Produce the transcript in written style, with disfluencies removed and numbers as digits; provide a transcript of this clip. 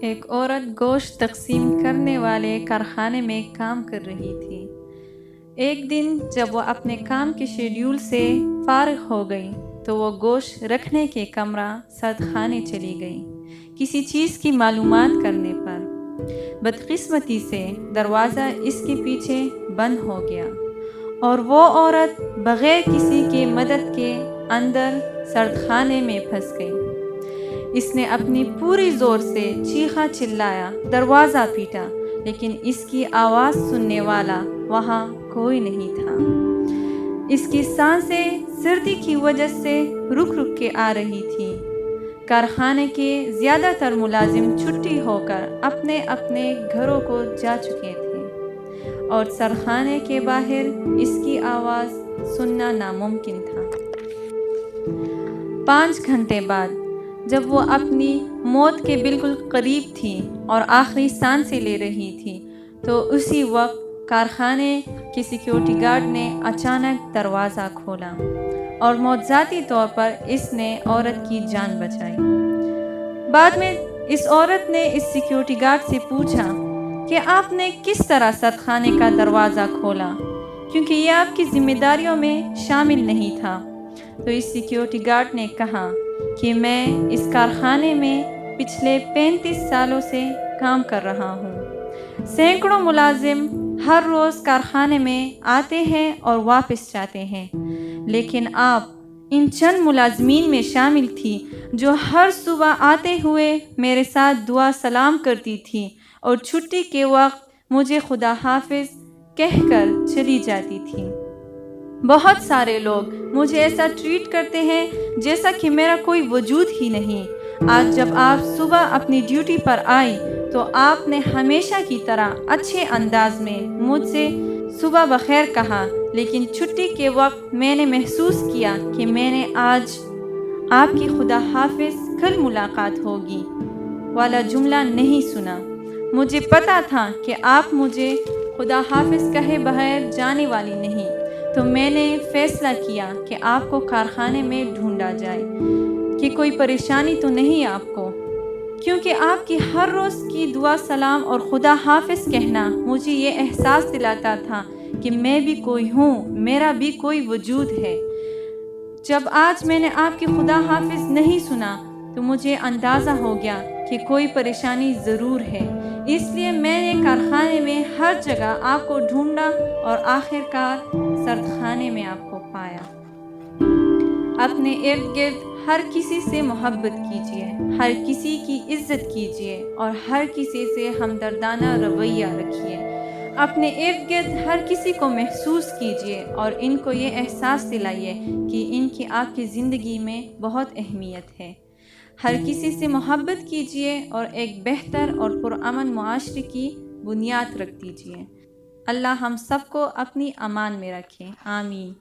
ایک عورت گوشت تقسیم کرنے والے کارخانے میں کام کر رہی تھی۔ ایک دن جب وہ اپنے کام کے شیڈیول سے فارغ ہو گئی تو وہ گوشت رکھنے کے کمرہ سرد خانے چلی گئی کسی چیز کی معلومات کرنے پر۔ بدقسمتی سے دروازہ اس کے پیچھے بند ہو گیا اور وہ عورت بغیر کسی کے مدد کے اندر سرد خانے میں پھنس گئی۔ اس نے اپنی پوری زور سے چیخا چلایا، دروازہ پیٹا، لیکن اس کی آواز سننے والا وہاں کوئی نہیں تھا۔ اس کی سانسیں سردی کی وجہ سے رک رک کے آ رہی تھیں۔ کارخانے کے زیادہ تر ملازم چھٹی ہو کر اپنے اپنے گھروں کو جا چکے تھے اور سرخانے کے باہر اس کی آواز سننا ناممکن تھا۔ 5 گھنٹے بعد جب وہ اپنی موت کے بالکل قریب تھی اور آخری سانسیں لے رہی تھی تو اسی وقت کارخانے کے سیکیورٹی گارڈ نے اچانک دروازہ کھولا اور معجزاتی طور پر اس نے عورت کی جان بچائی۔ بعد میں اس عورت نے اس سیکیورٹی گارڈ سے پوچھا کہ آپ نے کس طرح سرد خانے کا دروازہ کھولا، کیونکہ یہ آپ کی ذمہ داریوں میں شامل نہیں تھا۔ تو اس سیکیورٹی گارڈ نے کہا کہ میں اس کارخانے میں پچھلے 35 سالوں سے کام کر رہا ہوں۔ سینکڑوں ملازم ہر روز کارخانے میں آتے ہیں اور واپس جاتے ہیں، لیکن آپ ان چند ملازمین میں شامل تھی جو ہر صبح آتے ہوئے میرے ساتھ دعا سلام کرتی تھی اور چھٹی کے وقت مجھے خدا حافظ کہہ کر چلی جاتی تھی۔ بہت سارے لوگ مجھے ایسا ٹریٹ کرتے ہیں جیسا کہ میرا کوئی وجود ہی نہیں۔ آج جب آپ صبح اپنی ڈیوٹی پر آئی تو آپ نے ہمیشہ کی طرح اچھے انداز میں مجھ سے صبح بخیر کہا، لیکن چھٹی کے وقت میں نے محسوس کیا کہ میں نے آج آپ کی خدا حافظ کل ملاقات ہوگی والا جملہ نہیں سنا۔ مجھے پتا تھا کہ آپ مجھے خدا حافظ کہے بغیر جانے والی نہیں، تو میں نے فیصلہ کیا کہ آپ کو کارخانے میں ڈھونڈا جائے کہ کوئی پریشانی تو نہیں آپ کو، کیونکہ آپ کی ہر روز کی دعا سلام اور خدا حافظ کہنا مجھے یہ احساس دلاتا تھا کہ میں بھی کوئی ہوں، میرا بھی کوئی وجود ہے۔ جب آج میں نے آپ کی خدا حافظ نہیں سنا تو مجھے اندازہ ہو گیا کہ کوئی پریشانی ضرور ہے، اس لیے میں نے کارخانے میں ہر جگہ آپ کو ڈھونڈا اور آخر کار سرد خانے میں آپ کو پایا۔ اپنے ارد گرد ہر کسی سے محبت کیجیے، ہر کسی کی عزت کیجیے اور ہر کسی سے ہمدردانہ رویہ رکھیے۔ اپنے ارد گرد ہر کسی کو محسوس کیجیے اور ان کو یہ احساس دلائیے کہ ان کی آپ کی زندگی میں بہت اہمیت ہے۔ ہر کسی سے محبت کیجیے اور ایک بہتر اور پرامن معاشرے کی بنیاد رکھ دیجیے۔ اللہ ہم سب کو اپنی امان میں رکھے، آمین۔